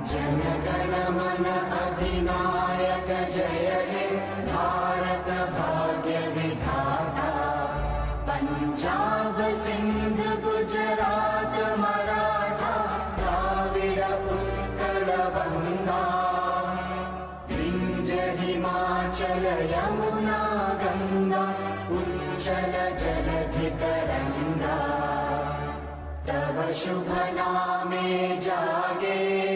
जनगण मन अधिनायक जय हे भारत भाग्य विधाता। पंजाब सिंध गुजरात मराठा द्राविड उत्कल बंगा। विंध्य हिमाचल यमुना गंगा उच्चल जलधि तरंगा। तव शुभ नामे जागे